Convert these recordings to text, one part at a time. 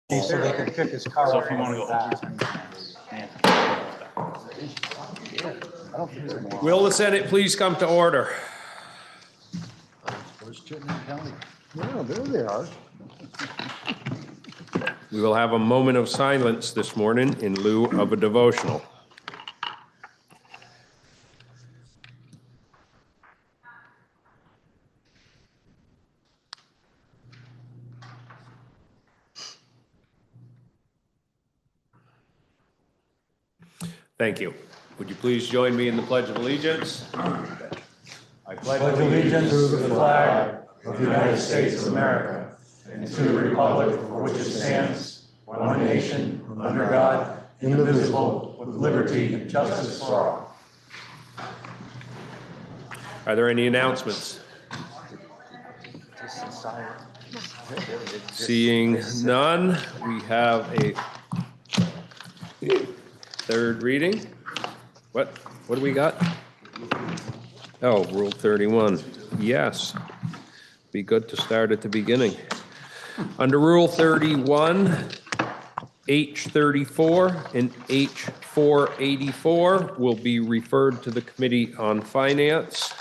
so they can pick his car So up if you want to go back. Will the Senate please come to order? Where's Chittenden County? Yeah, there they are. We will have a moment of silence this morning in lieu of a devotional. Thank you. Would you please join me in the Pledge of Allegiance? I pledge Allegiance to the flag of the United States of America and to the republic for which it stands, one nation, under God, indivisible, with liberty and justice for all. Are there any announcements? Seeing none, we have a third reading. What do we got? Oh, Rule 31. Yes. Be good to start at the beginning. Under Rule 31, H34 and H484 will be referred to the Committee on Finance.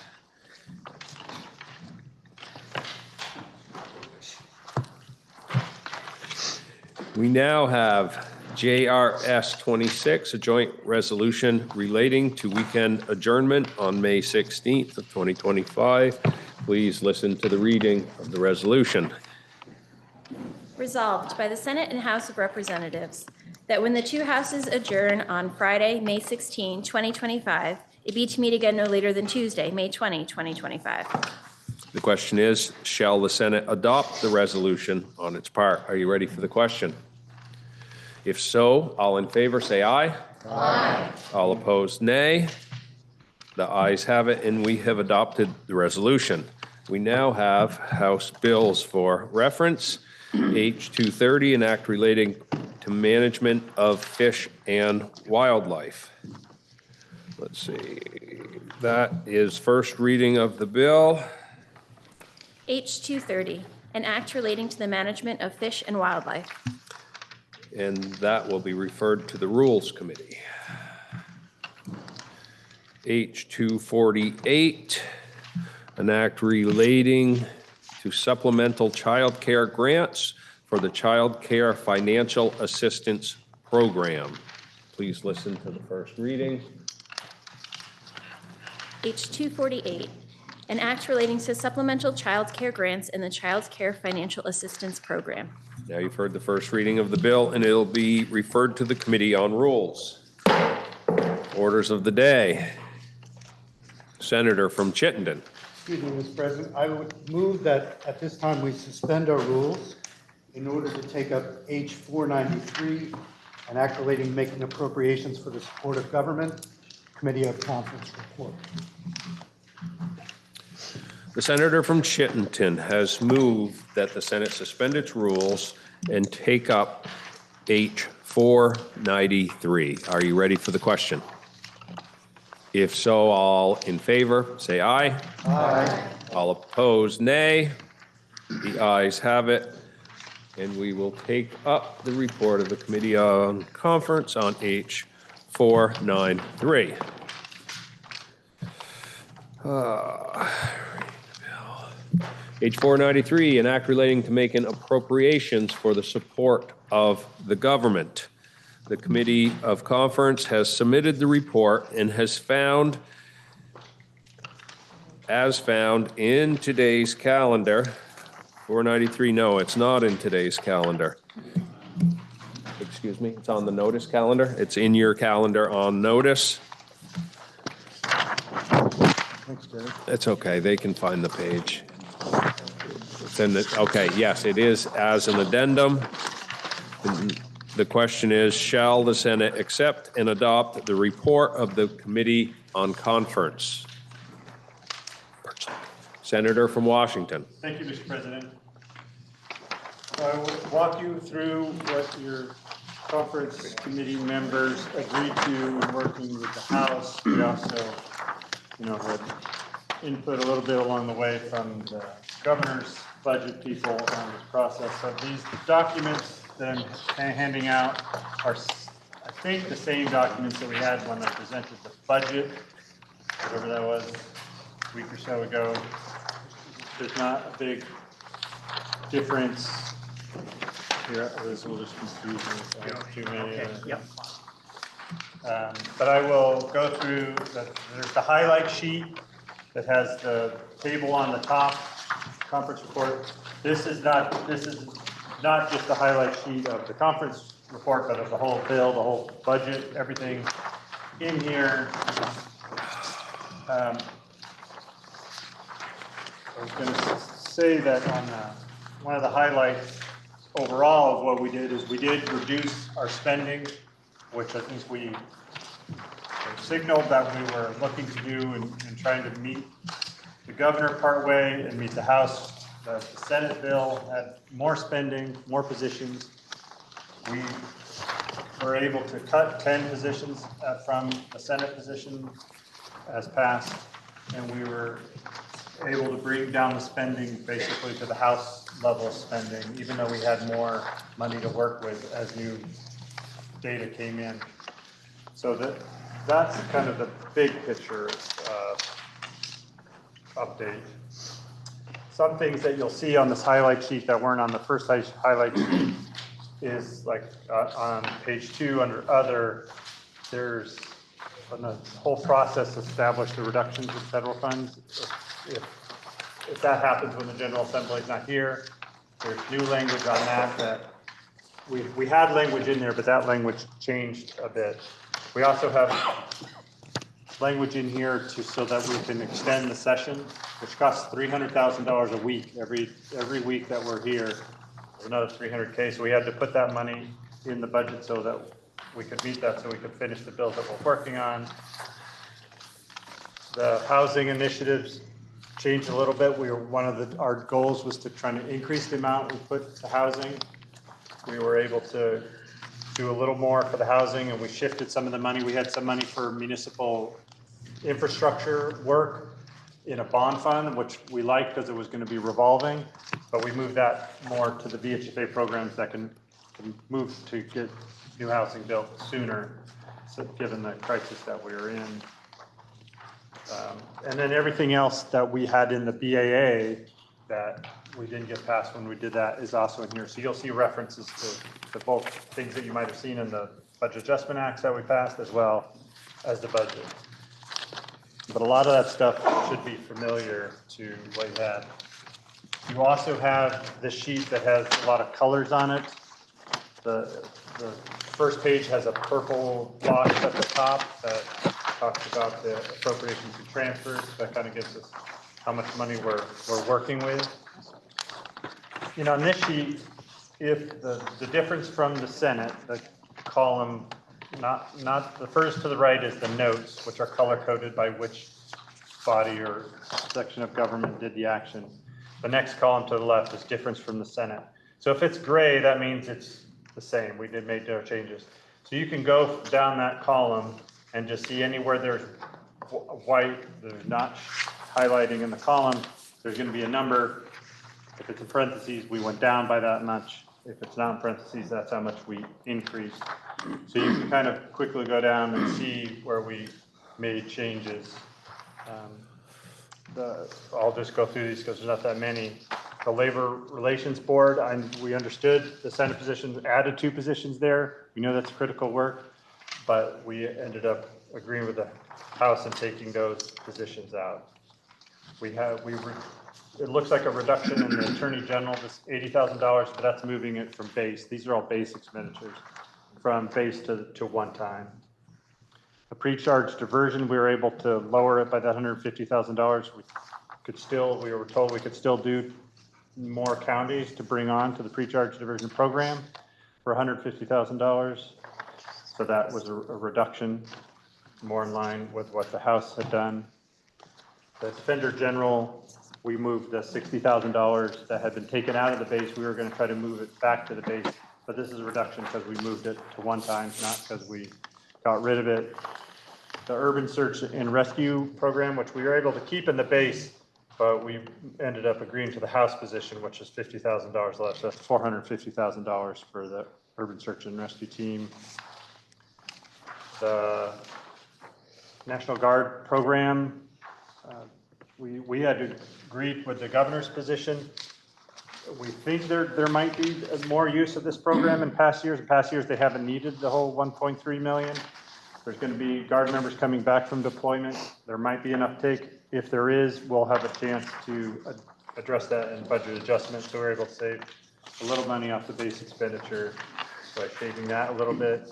We now have JRS 26, a joint resolution relating to weekend adjournment on May 16th of 2025. Please listen to the reading of the resolution. Resolved by the Senate and House of Representatives that when the two houses adjourn on Friday, May 16, 2025, it be to meet again no later than Tuesday, May 20, 2025. The question is, shall the Senate adopt the resolution on its part? Are you ready for the question? If so, all in favor say aye. Aye. All opposed, nay. The ayes have it, and we have adopted the resolution. We now have House bills for reference. H230, an act relating to management of fish and wildlife. Let's see. That is first reading of the bill. H230, an act relating to the management of fish and wildlife. And that will be referred to the Rules Committee. H248, an act relating to supplemental child care grants for the Child Care Financial Assistance Program. Please listen to the first reading. H248, an act relating to supplemental child care grants in the Child Care Financial Assistance Program. Now you've heard the first reading of the bill, and it'll be referred to the Committee on Rules. Orders of the day. Senator from Chittenden. Excuse me, Mr. President. I would move that at this time we suspend our rules in order to take up H493, an act relating to making appropriations for the support of government, Committee of Conference report. The senator from Chittenden has moved that the Senate suspend its rules and take up H493. Are you ready for the question? If so, all in favor, say aye. Aye. All opposed, nay. The ayes have it. And we will take up the report of the Committee on Conference on H493. H493, an act relating to making appropriations for the support of the government. The Committee of Conference has submitted the report and has found, as found in today's calendar, 493, no, it's not in today's calendar. Excuse me, it's on the notice calendar. It's in your calendar on notice. Thanks, Jerry. It's okay, they can find the page. It's in the, okay, yes, it is as an addendum. The question is, shall the Senate accept and adopt the report of the Committee on Conference? Senator from Washington. Thank you, Mr. President. I will walk you through what your conference committee members agreed to in working with the House. We also, had input a little bit along the way from the governor's budget people on this process. So these documents that I'm handing out are, I think, the same documents that we had when I presented the budget, whatever that was, a week or so ago. There's not a big difference here. This will just confuse me. If I have too many. But I will go through, there's the highlight sheet that has the table on the top, conference report. This is not just the highlight sheet of the conference report, but of the whole bill, the whole budget, everything in here. I was going to say that on one of the highlights overall of what we did is we did reduce our spending, which I think we signaled that we were looking to do and trying to meet the governor partway and meet the House. The Senate bill had more spending, more positions. We were able to cut 10 positions from the Senate position as passed, and we were able to bring down the spending basically to the House level spending, even though we had more money to work with as new data came in. So that's kind of the big picture update. Some things that you'll see on this highlight sheet that weren't on the first highlight sheet is like on page 2 under other, there's on the whole process to establish the reductions in federal funds. If that happens when the General Assembly is not here, there's new language on that we had language in there, but that language changed a bit. We also have language in here so that we can extend the session, which costs $300,000 a week. Every week that we're here, there's another $300K. So we had to put that money in the budget so that we could meet that, so we could finish the bills that we're working on. The housing initiatives changed a little bit. Our goals was to try to increase the amount we put to housing. We were able to do a little more for the housing, and we shifted some of the money. We had some money for municipal infrastructure work in a bond fund, which we liked because it was going to be revolving, but we moved that more to the VHFA programs that can move to get new housing built sooner, so given the crisis that we were in. And then everything else that we had in the BAA that we didn't get past when we did that is also in here. So you'll see references to both things that you might have seen in the Budget Adjustment Acts that we passed, as well as the budget. But a lot of that stuff should be familiar to what you had. You also have the sheet that has a lot of colors on it. The first page has a purple box at the top that talks about the appropriations and transfers. That kind of gives us how much money we're working with. You know, on this sheet, if the difference from the Senate, the column, not the first to the right is the notes, which are color coded by which body or section of government did the action. The next column to the left is difference from the Senate. So if it's gray, that means it's the same. We did make no changes. So you can go down that column and just see anywhere there's white, there's not highlighting in the column, there's going to be a number. If it's in parentheses, we went down by that much. If it's not in parentheses, that's how much we increased. So you can kind of quickly go down and see where we made changes. I'll just go through these because there's not that many. The Labor Relations Board, we understood the Senate positions, added 2 positions there. We know that's critical work, but we ended up agreeing with the House and taking those positions out. It looks like a reduction in the Attorney General, this $80,000, but that's moving it from base. These are all base expenditures, from base to one time. The pre-charge diversion, we were able to lower it by that $150,000. We were told we could still do more counties to bring on to the pre-charge diversion program for $150,000. So that was a reduction, more in line with what the House had done. The Defender General, we moved the $60,000 that had been taken out of the base. We were going to try to move it back to the base, but this is a reduction because we moved it to one time, not because we got rid of it. The Urban Search and Rescue Program, which we were able to keep in the base, but we ended up agreeing to the House position, which is $50,000 less. That's $450,000 for the urban search and rescue team. The National Guard program, we had agreed with the governor's position. We think there might be more use of this program in past years. In past years, they haven't needed the whole 1.3 million. There's going to be Guard members coming back from deployment. There might be an uptake. If there is, we'll have a chance to address that in budget adjustments. So we're able to save a little money off the base expenditure by saving that a little bit.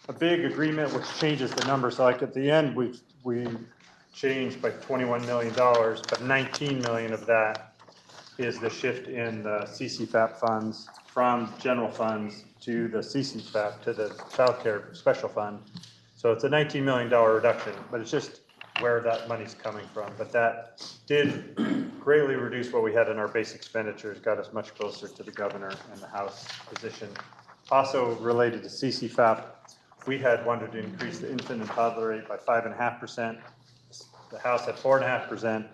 A big agreement which changes the numbers. So like at the end, we changed by $21 million, but 19 million of that is the shift in the CCFAP funds from general funds to the CCFAP, to the child care special fund. So it's a $19 million reduction, but it's just where that money's coming from. But that did greatly reduce what we had in our base expenditures, got us much closer to the governor and the House position. Also related to CCFAP, we had wanted to increase the infant and toddler rate by 5.5%. The House had 4.5%.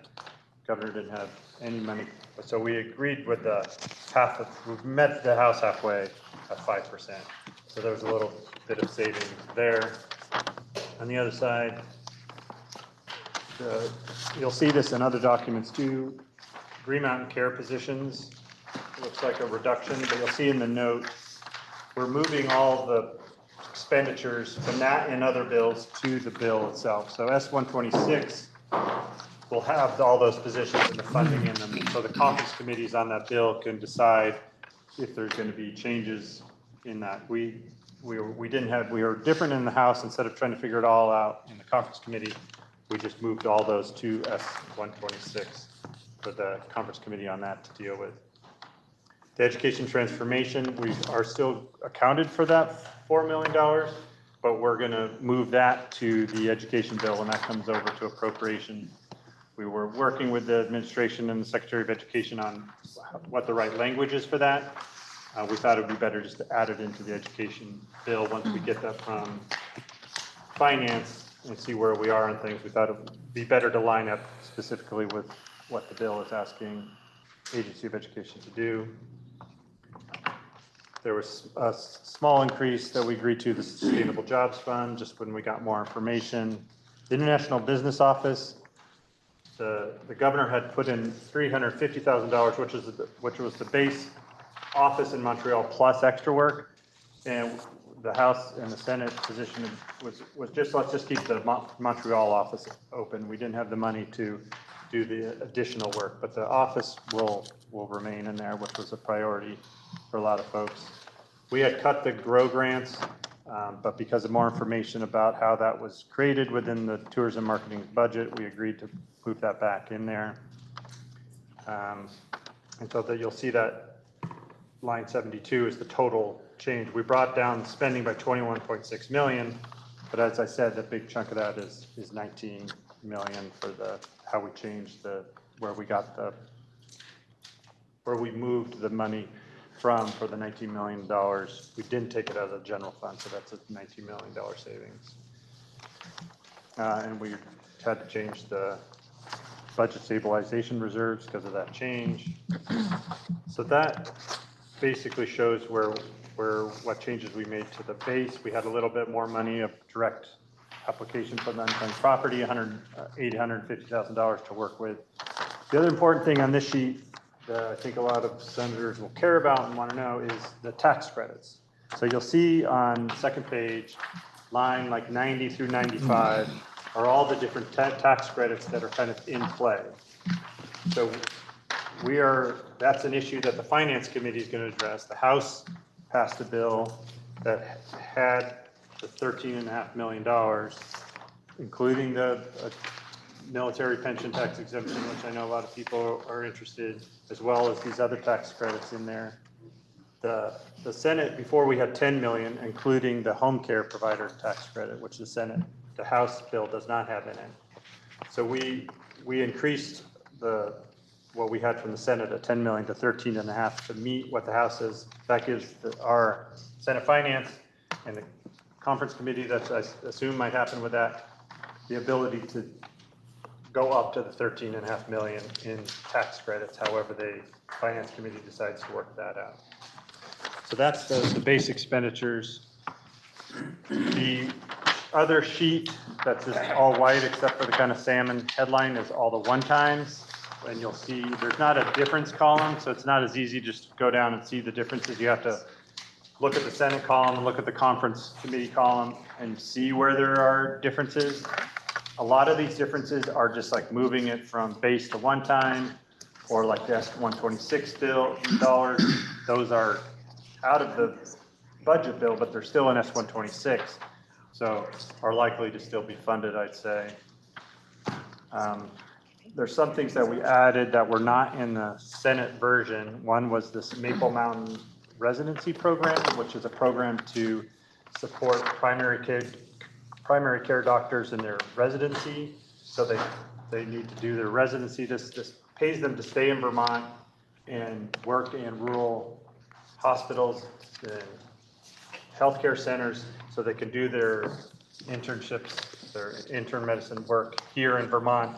Governor didn't have any money. So we agreed with the we met the House halfway at 5%. So there was a little bit of savings there. On the other side, you'll see this in other documents too. Green Mountain Care positions, looks like a reduction, but you'll see in the note, we're moving all the expenditures from that and other bills to the bill itself. So S-126 will have all those positions and the funding in them. So the conference committees on that bill can decide if there's going to be changes in that. We were different in the House. Instead of trying to figure it all out in the conference committee, we just moved all those to S-126 for the conference committee on that to deal with. The education transformation, we are still accounted for that $4 million, but we're going to move that to the education bill when that comes over to appropriation. We were working with the administration and the Secretary of Education on what the right language is for that. We thought it would be better just to add it into the education bill once we get that from finance and see where we are on things. We thought it would be better to line up specifically with what the bill is asking Agency of Education to do. There was a small increase that we agreed to the Sustainable Jobs Fund, just when we got more information. The International Business Office, the governor had put in $350,000, which was the base office in Montreal plus extra work. And the House and the Senate position was just, let's just keep the Montreal office open. We didn't have the money to do the additional work, but the office will remain in there, which was a priority for a lot of folks. We had cut the GROW grants, but because of more information about how that was created within the tourism marketing budget, we agreed to move that back in there. And so that you'll see that line 72 is the total change. We brought down spending by 21.6 million, but as I said, the big chunk of that is 19 million for how we changed where we moved the money from for the $19 million. We didn't take it out of the general fund, so that's a $19 million savings. And we had to change the budget stabilization reserves because of that change. So that basically shows what changes we made to the base. We had a little bit more money of direct application for the unclaimed property, $150,000 to work with. The other important thing on this sheet that I think a lot of senators will care about and want to know is the tax credits. So you'll see on the second page, line like 90 through 95 are all the different tax credits that are kind of in play. So that's an issue that the Finance Committee is going to address. The House passed a bill that had the $13.5 million, including the military pension tax exemption, which I know a lot of people are interested, as well as these other tax credits in there. The Senate, before we had 10 million, including the home care provider tax credit, which the House bill does not have in it. So we increased what we had from the Senate at 10 million to 13.5 to meet what the House is. That gives our Senate Finance and the conference committee that I assume might happen with that, the ability to go up to the 13.5 million in tax credits, however the finance committee decides to work that out. So that's the base expenditures. The other sheet that's just all white except for the kind of salmon headline is all the one-times. And you'll see there's not a difference column, so it's not as easy just to go down and see the differences. You have to look at the Senate column and look at the conference committee column and see where there are differences. A lot of these differences are just like moving it from base to one-time, or like the S-126 dollars. Those are out of the budget bill, but they're still in S-126. So are likely to still be funded, I'd say. There's some things that we added that were not in the Senate version. One was this Maple Mountain Residency Program, which is a program to support primary care doctors in their residency. So they need to do their residency. This pays them to stay in Vermont and work in rural hospitals and healthcare centers so they can do their internships, their intern medicine work here in Vermont,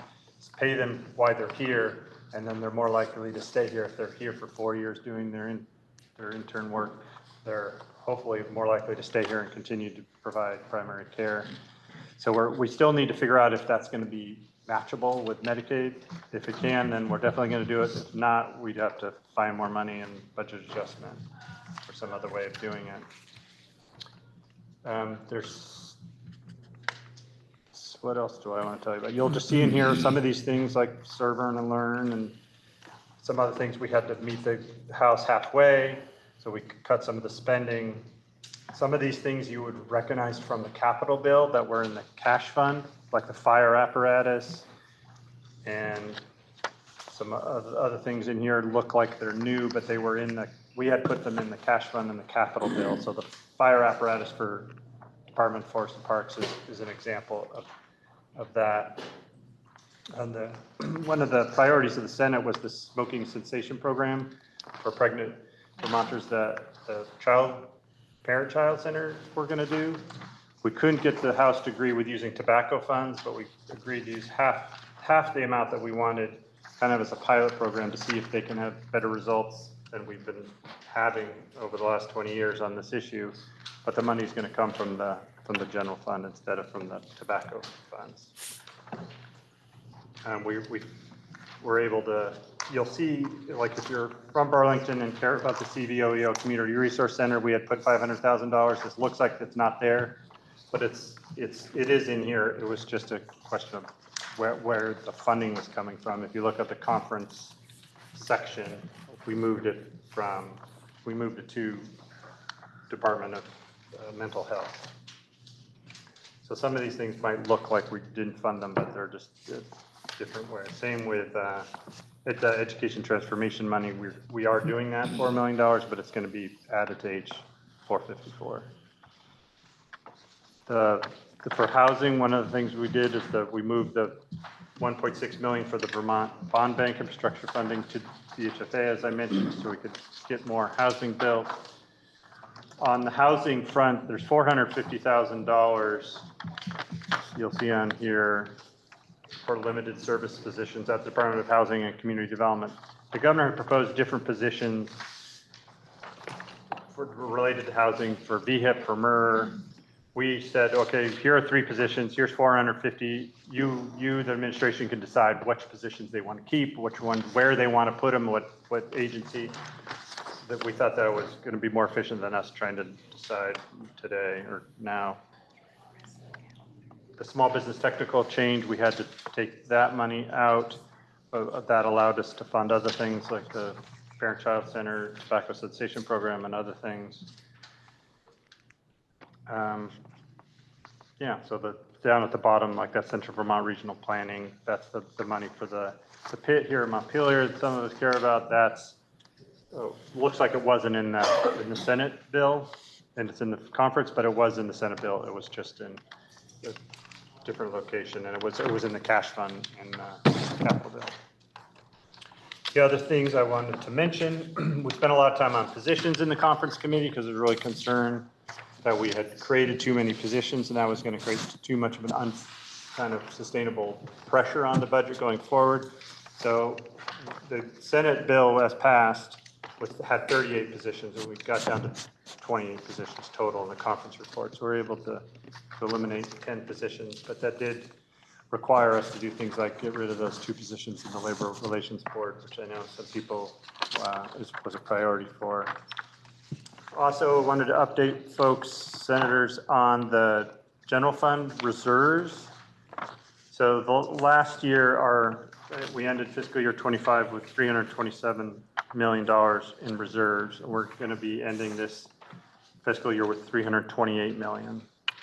pay them while they're here, and then they're more likely to stay here. If they're here for 4 years doing their intern work, they're hopefully more likely to stay here and continue to provide primary care. So we still need to figure out if that's going to be matchable with Medicaid. If it can, then we're definitely going to do it. If not, we'd have to find more money in budget adjustment or some other way of doing it. What else do I want to tell you about? You'll just see in here some of these things like serve, earn, and learn, and some other things we had to meet the House halfway, so we could cut some of the spending. Some of these things you would recognize from the capital bill that were in the cash fund, like the fire apparatus, and some other things in here look like they're new, but they were in we had put them in the cash fund in the capital bill. So the fire apparatus for Department of Forest and Parks is an example of that. And one of the priorities of the Senate was the smoking cessation program for pregnant Vermonters that the parent-child center were going to do. We couldn't get the House to agree with using tobacco funds, but we agreed to use half the amount that we wanted, kind of as a pilot program to see if they can have better results than we've been having over the last 20 years on this issue. But the money is going to come from the general fund instead of from the tobacco funds. We were able to, you'll see, like if you're from Burlington and care about the CVOEO Community Resource Center, we had put $500,000. This looks like it's not there, but it is in here. It was just a question of where the funding was coming from. If you look at the conference section, we moved it to Department of Mental Health. So some of these things might look like we didn't fund them, but they're just different ways. Same with the education transformation money. We are doing that $4 million, but it's going to be added to H454. For housing, one of the things we did is that we moved the $1.6 million for the Vermont Bond Bank infrastructure funding to VHFA, as I mentioned, so we could get more housing built. On the housing front, there's $450,000 you'll see on here for limited service positions at the Department of Housing and Community Development. The governor had proposed different positions related to housing for VHIP, for MER. We said, okay, here are 3 positions. Here's 450. You, the administration, can decide which positions they want to keep, which ones, where they want to put them, what agency. That we thought that was going to be more efficient than us trying to decide today or now. The small business technical change, we had to take that money out. That allowed us to fund other things like the Parent-Child Center, tobacco cessation program, and other things. Yeah, so down at the bottom, like that Central Vermont Regional Planning, that's the money for the pit here in Montpelier that some of us care about. That's looks like it wasn't in the Senate bill, and it's in the conference, but it was in the Senate bill. It was just in a different location, and it was in the cash fund in capital bill. The other things I wanted to mention, we spent a lot of time on positions in the conference committee because there's really concern that we had created too many positions, and that was going to create too much of an kind of sustainable pressure on the budget going forward. So the Senate bill as passed had 38 positions, and we got down to 28 positions total in the conference report. So we're able to eliminate 10 positions, but that did require us to do things like get rid of those 2 positions in the Labor Relations Board, which I know some people was a priority for. Also wanted to update folks, senators, on the general fund reserves. So the last year, we ended fiscal year 25 with $327 million in reserves. And we're going to be ending this fiscal year with $328 million.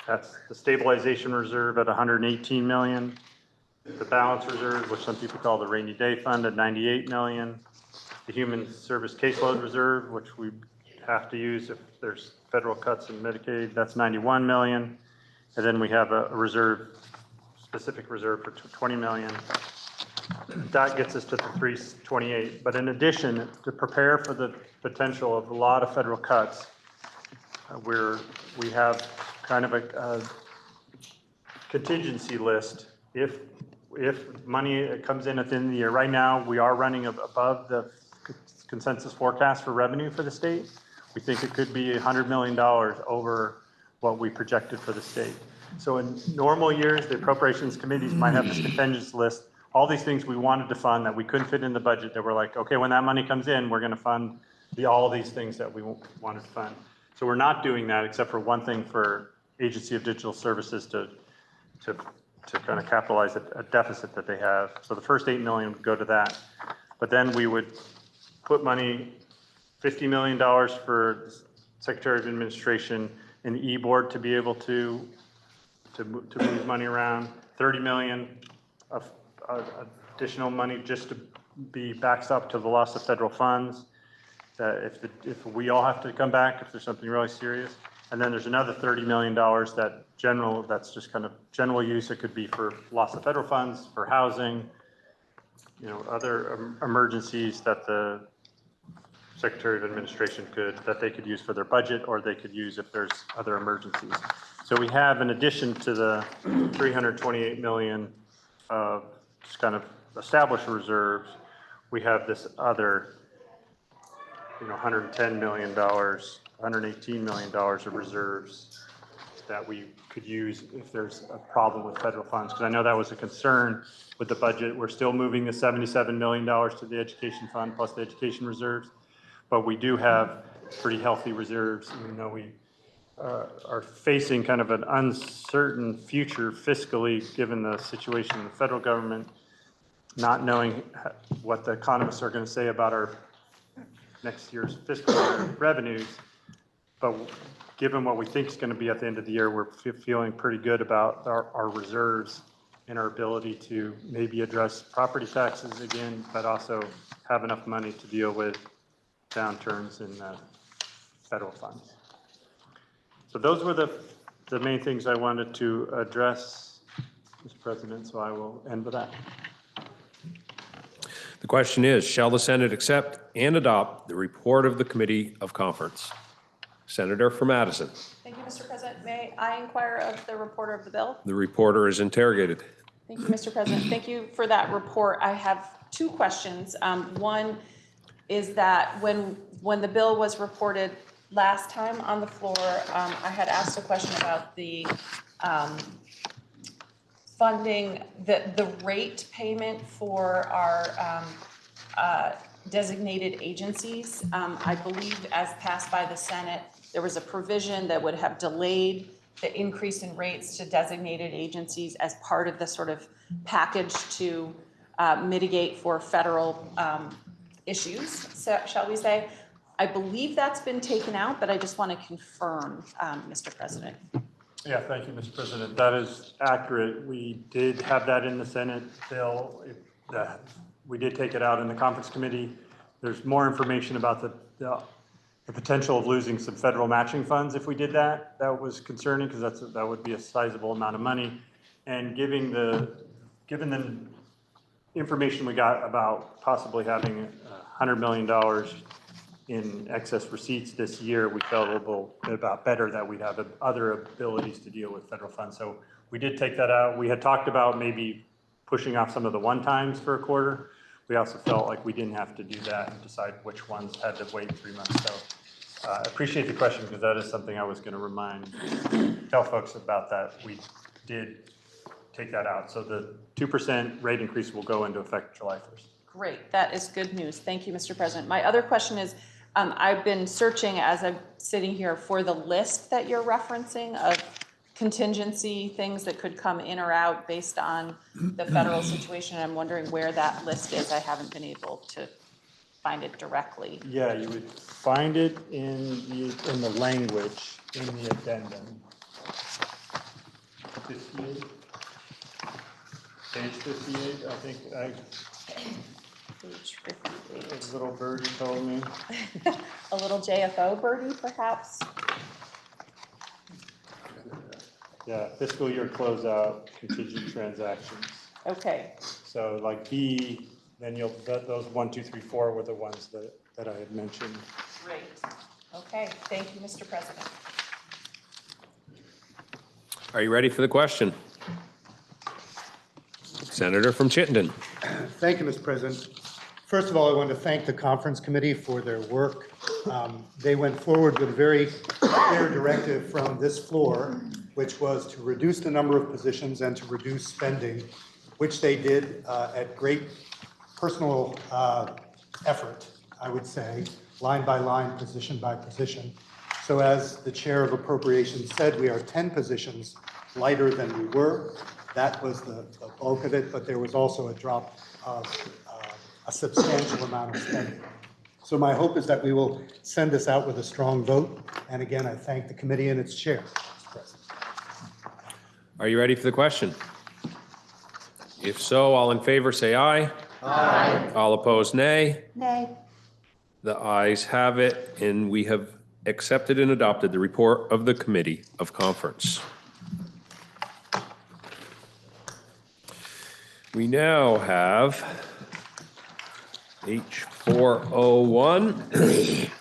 That's the stabilization reserve at $118 million. The balance reserve, which some people call the rainy day fund, at $98 million. The human service caseload reserve, which we have to use if there's federal cuts in Medicaid, that's $91 million. And then we have a reserve, specific reserve for $20 million. That gets us to the 328. But in addition, to prepare for the potential of a lot of federal cuts, we have kind of a contingency list. If money comes in at the end of the year, right now we are running above the consensus forecast for revenue for the state. We think it could be $100 million over what we projected for the state. So in normal years, the appropriations committees might have this contingency list, all these things we wanted to fund that we couldn't fit in the budget that we're like, okay, when that money comes in, we're going to fund all these things that we wanted to fund. So we're not doing that except for one thing for Agency of Digital Services to kind of capitalize a deficit that they have. So the first $8 million would go to that. But then we would put money, $50 million for Secretary of Administration and the E-Board to be able to move money around, $30 million of additional money just to be backstop to the loss of federal funds. If we all have to come back, if there's something really serious. And then there's another $30 million that's just kind of general use. It could be for loss of federal funds, for housing, other emergencies that the Secretary of Administration that they could use for their budget, or they could use if there's other emergencies. So we have, in addition to the $328 million of just kind of established reserves, we have this other, $110 million, $118 million of reserves that we could use if there's a problem with federal funds. Because I know that was a concern with the budget. We're still moving the $77 million to the education fund plus the education reserves. But we do have pretty healthy reserves, even though we are facing kind of an uncertain future fiscally, given the situation in the federal government, not knowing what the economists are going to say about our next year's fiscal revenues. But given what we think is going to be at the end of the year, we're feeling pretty good about our reserves and our ability to maybe address property taxes again, but also have enough money to deal with downturns in federal funds. So those were the main things I wanted to address, Mr. President, so I will end with that. The question is, shall the Senate accept and adopt the report of the Committee of Conference? Senator from Madison. Thank you, Mr. President. May I inquire of the reporter of the bill? The reporter is interrogated. Thank you, Mr. President. Thank you for that report. I have 2 questions. One is that when the bill was reported last time on the floor, I had asked a question about the funding, the rate payment for our designated agencies. I believe as passed by the Senate, there was a provision that would have delayed the increase in rates to designated agencies as part of the sort of package to mitigate for federal issues, shall we say. I believe that's been taken out, but I just want to confirm, Mr. President. Yeah, thank you, Mr. President. That is accurate. We did have that in the Senate bill. We did take it out in the conference committee. There's more information about the potential of losing some federal matching funds if we did that. That was concerning because that would be a sizable amount of money. And given the information we got about possibly having $100 million in excess receipts this year, we felt a little bit about better that we'd have other abilities to deal with federal funds. So we did take that out. We had talked about maybe pushing off some of the one-times for a quarter. We also felt like we didn't have to do that and decide which ones had to wait 3 months. So I appreciate the question because that is something I was going to tell folks about that. We did take that out. So the 2% rate increase will go into effect July 1st. Great, that is good news. Thank you, Mr. President. My other question is, I've been searching as I'm sitting here for the list that you're referencing of contingency things that could come in or out based on the federal situation. I'm wondering where that list is. I haven't been able to find it directly. Yeah, you would find it in the language in the addendum. 58. Page 58, I think Page 58. a little birdie told me. A little JFO birdie, perhaps? Yeah, fiscal year closeout contingent transactions. Okay, So like B, then those 1, 2, 3, 4 were the ones that I had mentioned. great. Okay, thank you, Mr. President. Are you ready for the question? Senator from Chittenden. Thank you, Mr. President. First of all, I want to thank the conference committee for their work. They went forward with a very clear directive from this floor, which was to reduce the number of positions and to reduce spending, which they did at great personal effort, I would say, line by line, position by position. So as the chair of appropriations said, we are 10 positions lighter than we were. That was the bulk of it, but there was also a drop of a substantial amount of spending. So my hope is that we will send this out with a strong vote. And again, I thank the committee and its chair, Mr. President. Are you ready for the question? If so, all in favor, say aye. Aye. All opposed, nay. Nay. The ayes have it, and we have accepted and adopted the report of the Committee of Conference. We now have H401,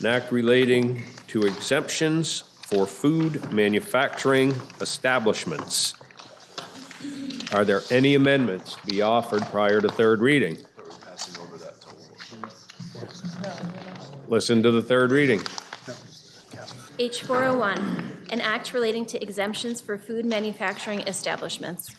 an act relating to exemptions for food manufacturing establishments. Are there any amendments to be offered prior to third reading? Listen to the third reading. H401, an act relating to exemptions for food manufacturing establishments.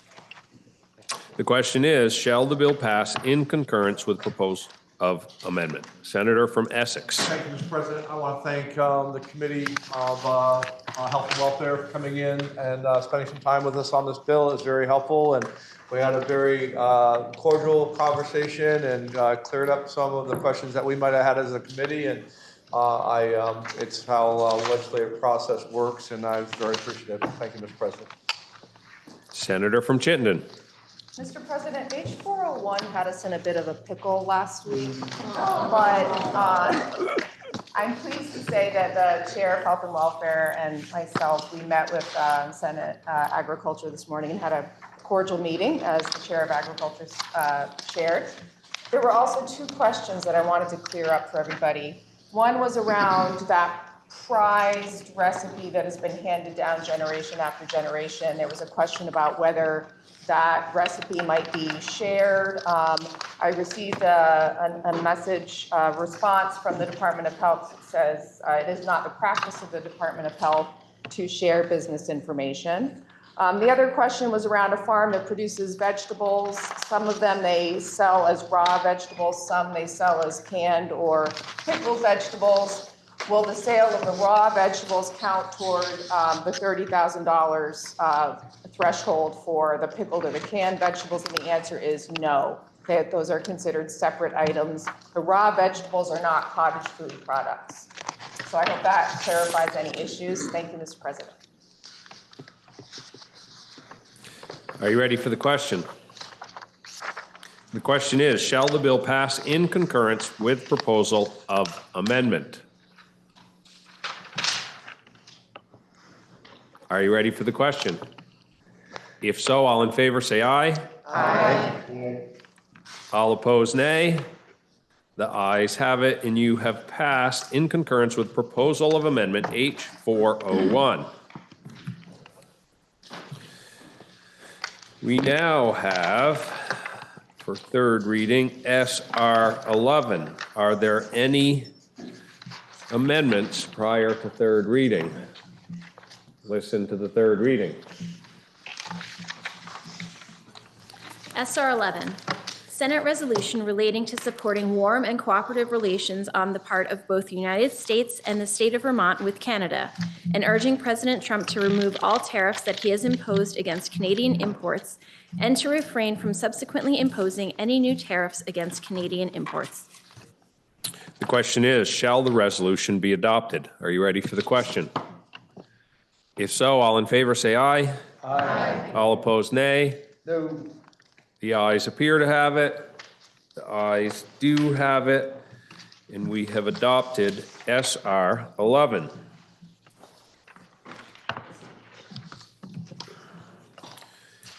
The question is, shall the bill pass in concurrence with proposed of amendment? Senator from Essex. Thank you, Mr. President. I want to thank the Committee of Health and Welfare for coming in and spending some time with us on this bill. It was very helpful, and we had a very cordial conversation and cleared up some of the questions that we might have had as a committee. And it's how legislative process works, and I was very appreciative. Thank you, Mr. President. Senator from Chittenden. Mr. President, H401 had us in a bit of a pickle last week, but I'm pleased to say that the Chair of Health and Welfare and myself, we met with Senate Agriculture this morning and had a cordial meeting, as the Chair of Agriculture shared. There were also two questions that I wanted to clear up for everybody. One was around that prized recipe that has been handed down generation after generation. There was a question about whether that recipe might be shared. I received a message response from the Department of Health that says it is not the practice of the Department of Health to share business information. The other question was around a farm that produces vegetables. Some of them they sell as raw vegetables, some they sell as canned or pickled vegetables. Will the sale of the raw vegetables count toward the $30,000 threshold for the pickled or the canned vegetables? And the answer is no. Those are considered separate items. The raw vegetables are not cottage food products. So I hope that clarifies any issues. Thank you, Mr. President. Are you ready for the question? The question is, shall the bill pass in concurrence with proposal of amendment? Are you ready for the question? If so, all in favor say aye. Aye. All opposed, nay. The ayes have it, and you have passed in concurrence with proposal of amendment H401. We now have, for third reading, SR 11. Are there any amendments prior to third reading? Listen to the third reading. SR 11, Senate resolution relating to supporting warm and cooperative relations on the part of both the United States and the state of Vermont with Canada, and urging President Trump to remove all tariffs that he has imposed against Canadian imports and to refrain from subsequently imposing any new tariffs against Canadian imports. The question is, shall the resolution be adopted? Are you ready for the question? If so, all in favor say aye. Aye. All opposed, nay. No. The ayes appear to have it. The ayes do have it. And we have adopted SR 11.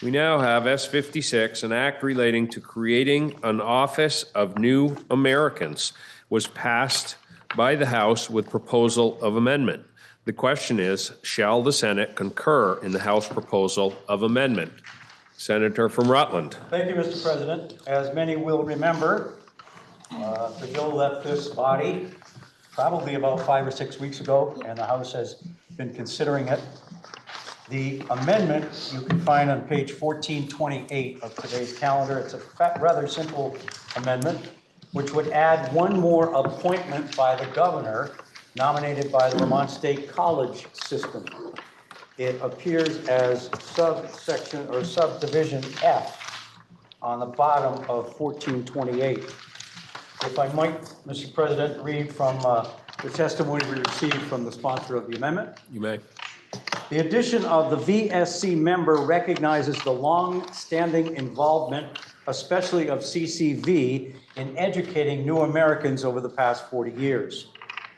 We now have S 56, an act relating to creating an Office of New Americans, was passed by the House with proposal of amendment. The question is, shall the Senate concur in the House proposal of amendment? Senator from Rutland. Thank you, Mr. President. As many will remember, the bill left this body probably about 5 or 6 weeks ago, and the House has been considering it. The amendment you can find on page 1428 of today's calendar. It's a rather simple amendment, which would add one more appointment by the governor nominated by the Vermont State College system. It appears as subsection or subdivision F on the bottom of 1428. If I might, Mr. President, read from the testimony we received from the sponsor of the amendment. You may. The addition of the VSC member recognizes the long-standing involvement, especially of CCV, in educating new Americans over the past 40 years.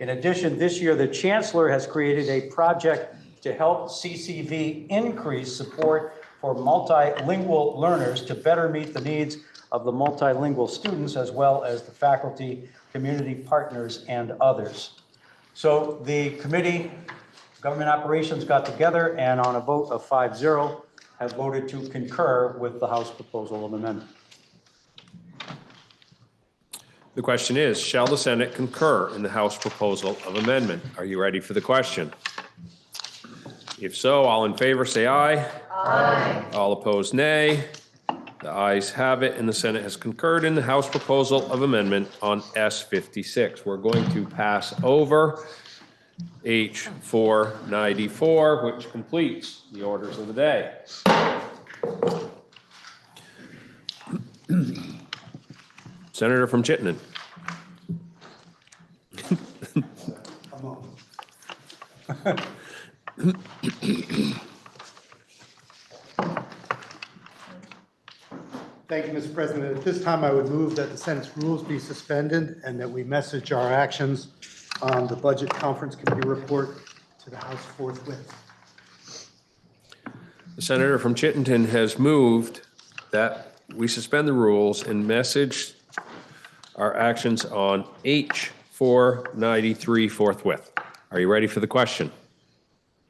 In addition, this year, the Chancellor has created a project to help CCV increase support for multilingual learners to better meet the needs of the multilingual students, as well as the faculty, community partners, and others. So the committee, Government Operations, got together and on a vote of 5-0 have voted to concur with the House proposal of amendment. The question is, shall the Senate concur in the House proposal of amendment? Are you ready for the question? If so, all in favor say aye. Aye. All opposed, nay. The ayes have it, and the Senate has concurred in the House proposal of amendment on S 56. We're going to pass over H 494, which completes the orders of the day. Senator from Chittenden. Thank you, Mr. President. At this time, I would move that the Senate's rules be suspended and that we message our actions on the Budget Conference Committee report to the House forthwith. The senator from Chittenden has moved that we suspend the rules and message our actions on H 493 forthwith. Are you ready for the question?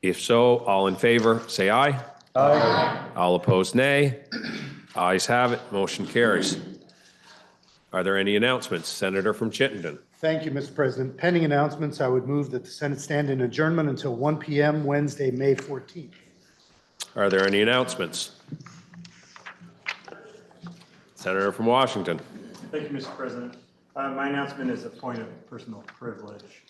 If so, all in favor, say aye. Aye. All opposed, nay. Ayes have it. Motion carries. Are there any announcements? Senator from Chittenden. Thank you, Mr. President. Pending announcements, I would move that the Senate stand in adjournment until 1 p.m. Wednesday, May 14th. Are there any announcements? Senator from Washington. Thank you, Mr. President. My announcement is a point of personal privilege.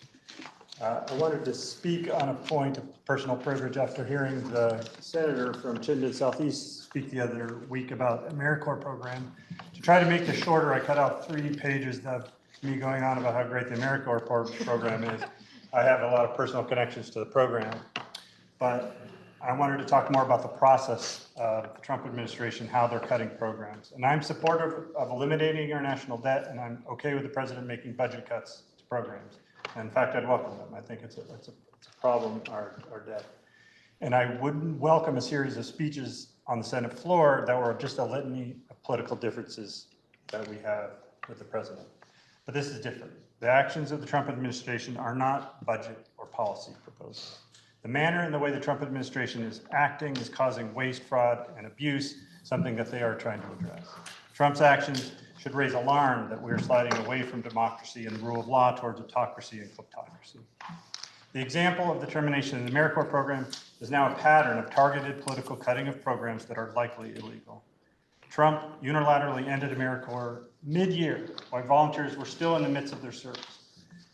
I wanted to speak on a point of personal privilege after hearing the senator from Chittenden Southeast speak the other week about AmeriCorps program. To try to make this shorter, I cut out 3 pages of me going on about how great the AmeriCorps program is. I have a lot of personal connections to the program, but I wanted to talk more about the process of the Trump administration, how they're cutting programs. And I'm supportive of eliminating our national debt, and I'm okay with the president making budget cuts to programs. And in fact, I'd welcome them. I think it's a problem, our debt. And I wouldn't welcome a series of speeches on the Senate floor that were just a litany of political differences that we have with the president. But this is different. The actions of the Trump administration are not budget or policy proposals. The manner and the way the Trump administration is acting is causing waste, fraud, and abuse something that they are trying to address. Trump's actions should raise alarm that we are sliding away from democracy and the rule of law towards autocracy and kleptocracy. The example of the termination of the AmeriCorps program is now a pattern of targeted political cutting of programs that are likely illegal. Trump unilaterally ended AmeriCorps mid-year while volunteers were still in the midst of their service.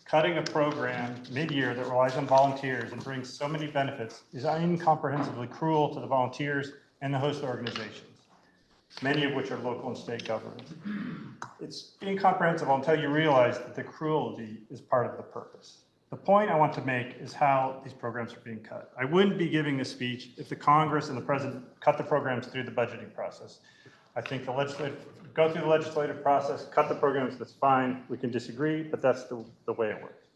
Cutting a program mid-year that relies on volunteers and brings so many benefits is incomprehensibly cruel to the volunteers and the host organizations, many of which are local and state governments. It's incomprehensible until you realize that the cruelty is part of the purpose. The point I want to make is how these programs are being cut. I wouldn't be giving this speech if the Congress and the President cut the programs through the budgeting process. I think go through the legislative process, cut the programs, that's fine. We can disagree, but that's the way it works.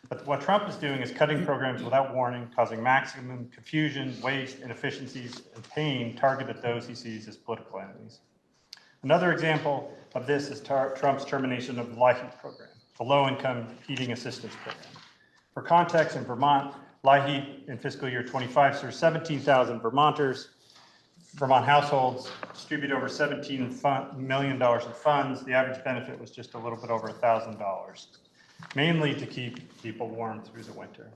But what Trump is doing is cutting programs without warning, causing maximum confusion, waste, inefficiencies, and pain targeted at those he sees as political enemies. Another example of this is Trump's termination of the LIHEAP program, the Low-Income Heating Assistance Program. For context, in Vermont, LIHEAP in fiscal year 25 serves 17,000 Vermonters. Vermont households distribute over $17 million in funds. The average benefit was just a little bit over $1,000, mainly to keep people warm through the winter.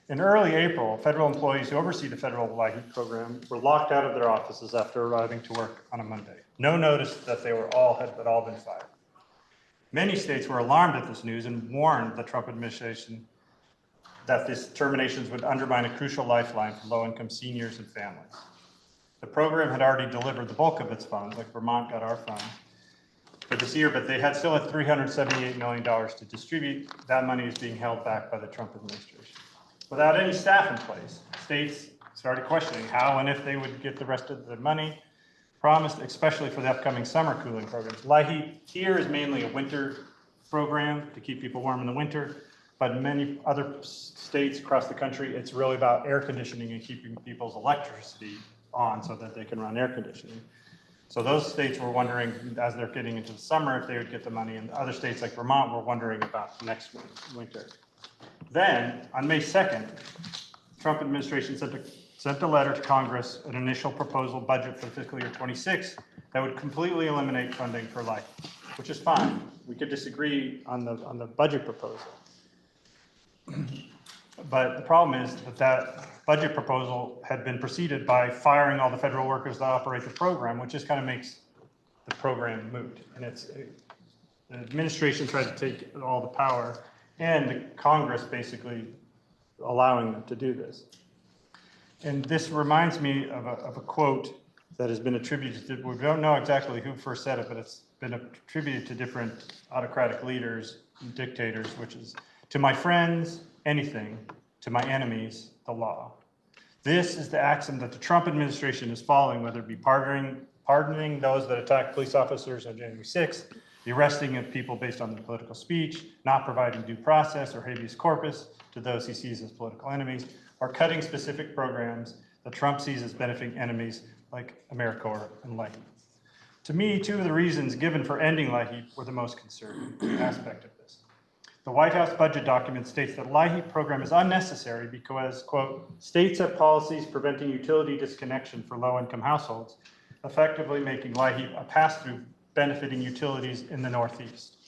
In early April, federal employees who oversee the federal LIHEAP program were locked out of their offices after arriving to work on a Monday. No notice that they had all been fired. Many states were alarmed at this news and warned the Trump administration that these terminations would undermine a crucial lifeline for low-income seniors and families. The program had already delivered the bulk of its funds, like Vermont got our funds for this year, but they still had $378 million to distribute. That money is being held back by the Trump administration. Without any staff in place, states started questioning how and if they would get the rest of the money promised, especially for the upcoming summer cooling programs. LIHEAP here is mainly a winter program to keep people warm in the winter, but in many other states across the country, it's really about air conditioning and keeping people's electricity on so that they can run air conditioning. So those states were wondering, as they're getting into the summer, if they would get the money, and other states like Vermont were wondering about next winter. Then, on May 2nd, Trump administration sent a letter to Congress, an initial proposal budget for fiscal year 26 that would completely eliminate funding for LIHEAP, which is fine. We could disagree on the budget proposal. But the problem is that budget proposal had been preceded by firing all the federal workers that operate the program, which just kind of makes the program moot. And the administration tried to take all the power, and the Congress basically allowing them to do this. And this reminds me of a quote that has been attributed to, we don't know exactly who first said it, but it's been attributed to different autocratic leaders and dictators, which is, "To my friends, anything. To my enemies, the law." This is the axiom that the Trump administration is following, whether it be pardoning those that attacked police officers on January 6th, the arresting of people based on their political speech, not providing due process or habeas corpus to those he sees as political enemies, or cutting specific programs that Trump sees as benefiting enemies like AmeriCorps and LIHEAP. To me, two of the reasons given for ending LIHEAP were the most concerning aspect of this. The White House budget document states that LIHEAP program is unnecessary because, quote, "states have policies preventing utility disconnection for low-income households, effectively making LIHEAP a pass-through benefiting utilities in the Northeast."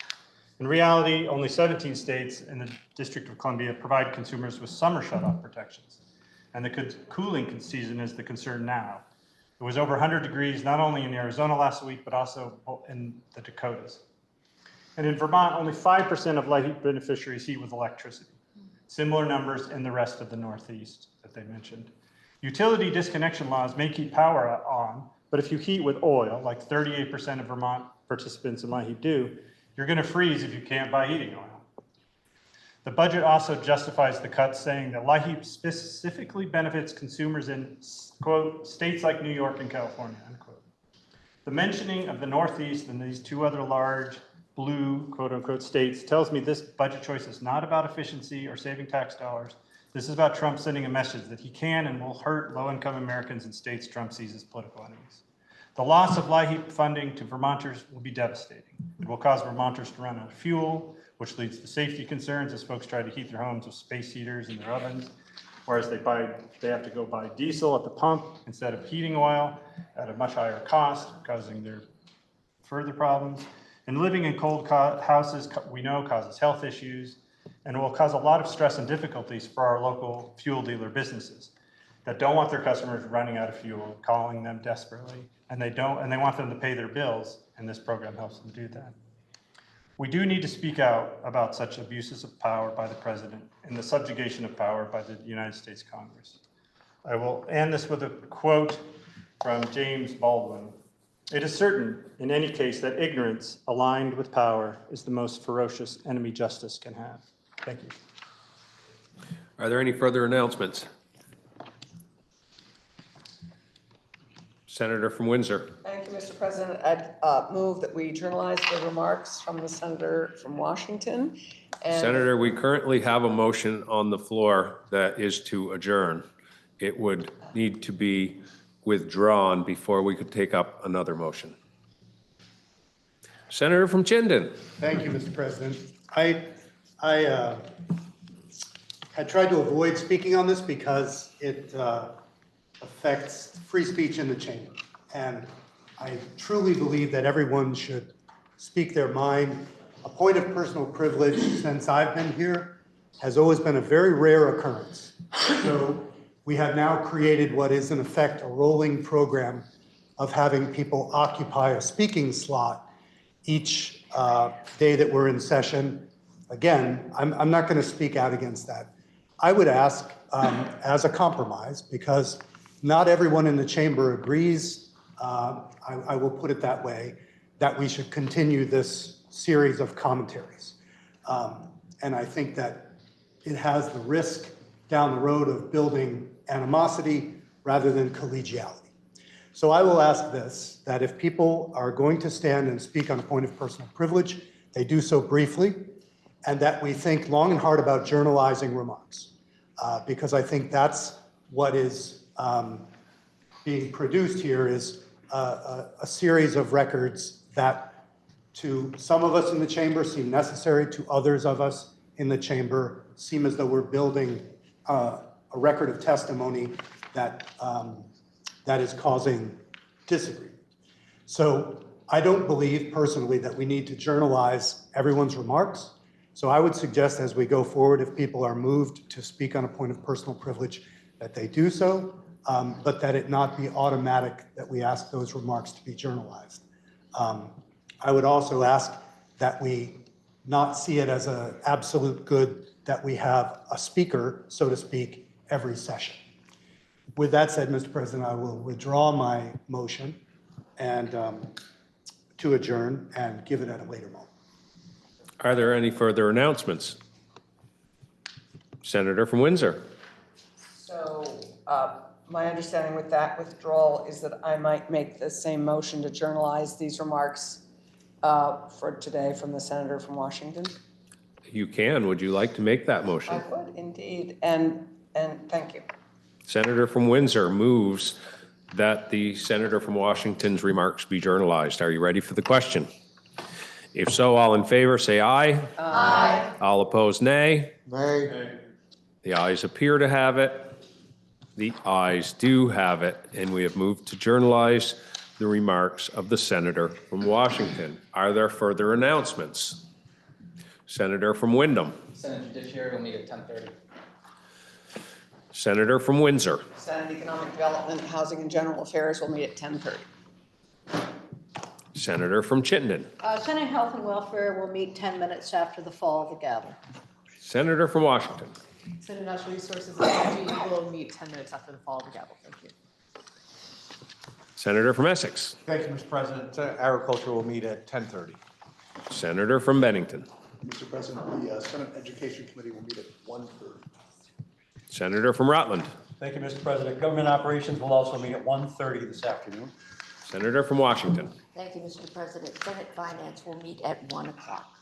In reality, only 17 states in the District of Columbia provide consumers with summer shutoff protections, and the cooling season is the concern now. It was over 100 degrees not only in Arizona last week, but also in the Dakotas. And in Vermont, only 5% of LIHEAP beneficiaries heat with electricity. Similar numbers in the rest of the Northeast that they mentioned. Utility disconnection laws may keep power on, but if you heat with oil, like 38% of Vermont participants in LIHEAP do, you're going to freeze if you can't buy heating oil. The budget also justifies the cuts, saying that LIHEAP specifically benefits consumers in, quote, "states like New York and California," unquote. The mentioning of the Northeast and these two other large blue, quote unquote, states tells me this budget choice is not about efficiency or saving tax dollars. This is about Trump sending a message that he can and will hurt low-income Americans in states Trump sees as political enemies. The loss of LIHEAP funding to Vermonters will be devastating. It will cause Vermonters to run out of fuel, which leads to safety concerns as folks try to heat their homes with space heaters in their ovens. whereas they have to go buy diesel at the pump instead of heating oil at a much higher cost, causing their further problems. And living in cold houses, we know, causes health issues, and it will cause a lot of stress and difficulties for our local fuel dealer businesses that don't want their customers running out of fuel, calling them desperately, and they want them to pay their bills, and this program helps them do that. We do need to speak out about such abuses of power by the president and the subjugation of power by the United States Congress. I will end this with a quote from James Baldwin. It is certain, in any case, that ignorance aligned with power is the most ferocious enemy justice can have. Thank you. Are there any further announcements? Senator from Windsor. Thank you, Mr. President. I'd move that we journalize the remarks from the senator from Washington. And Senator, we currently have a motion on the floor that is to adjourn. It would need to be withdrawn before we could take up another motion. Senator from Chittenden. Thank you, Mr. President. I had tried to avoid speaking on this because it affects free speech in the chamber. And I truly believe that everyone should speak their mind. A point of personal privilege since I've been here has always been a very rare occurrence. So we have now created what is in effect a rolling program of having people occupy a speaking slot each day that we're in session. Again, I'm not going to speak out against that. I would ask as a compromise, because not everyone in the chamber agrees, I will put it that way, that we should continue this series of commentaries. And I think that it has the risk down the road of building animosity rather than collegiality. So I will ask this, that if people are going to stand and speak on a point of personal privilege, they do so briefly, and that we think long and hard about journalizing remarks, because I think that's what is being produced here is a series of records that to some of us in the chamber seem necessary, to others of us in the chamber seem as though we're building a record of testimony that that is causing disagreement. So I don't believe personally that we need to journalize everyone's remarks. So I would suggest as we go forward, if people are moved to speak on a point of personal privilege, that they do so, but that it not be automatic that we ask those remarks to be journalized. I would also ask that we not see it as an absolute good that we have a speaker, so to speak, every session. With that said, Mr. President, I will withdraw my motion and to adjourn and give it at a later moment. Are there any further announcements? Senator from Windsor. so my understanding with that withdrawal is that I might make the same motion to journalize these remarks for today from the senator from Washington. You can. Would you like to make that motion? I would indeed, and thank you. Senator from Windsor moves that the senator from Washington's remarks be journalized. Are you ready for the question? If so, all in favor, say aye. Aye. All opposed, nay. Nay. The ayes appear to have it. The ayes do have it, and we have moved to journalize the remarks of the senator from Washington. Are there further announcements? Senator from Windham. Senate Judiciary will meet at 10:30. Senator from Windsor. Senate Economic Development, Housing and General Affairs will meet at 10:30. Senator from Chittenden. Senate Health and Welfare will meet 10 minutes after the fall of the gavel. Senator from Washington. Senate Natural Resources and Energy will meet 10 minutes after the fall of the gavel. Thank you. Senator from Essex. Thank you, Mr. President. Agriculture will meet at 10:30. Senator from Bennington. Mr. President, the Senate Education Committee will meet at 1:30. Senator from Rutland. Thank you, Mr. President. Government Operations will also meet at 1:30 this afternoon. Senator from Washington. Thank you, Mr. President. Senate Finance will meet at 1 o'clock.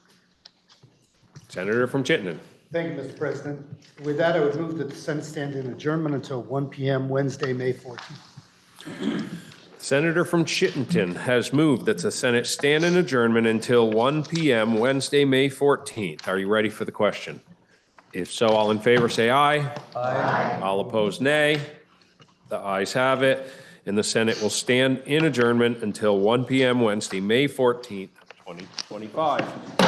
Senator from Chittenden. Thank you, Mr. President. With that, I would move that the Senate stand in adjournment until 1 p.m. Wednesday, May 14th. Senator from Chittenden has moved that the Senate stand in adjournment until 1 p.m. Wednesday, May 14th. Are you ready for the question? If so, all in favor, say aye. Aye. All opposed, nay. The ayes have it, and the Senate will stand in adjournment until 1 PM Wednesday, May 14th, 2025.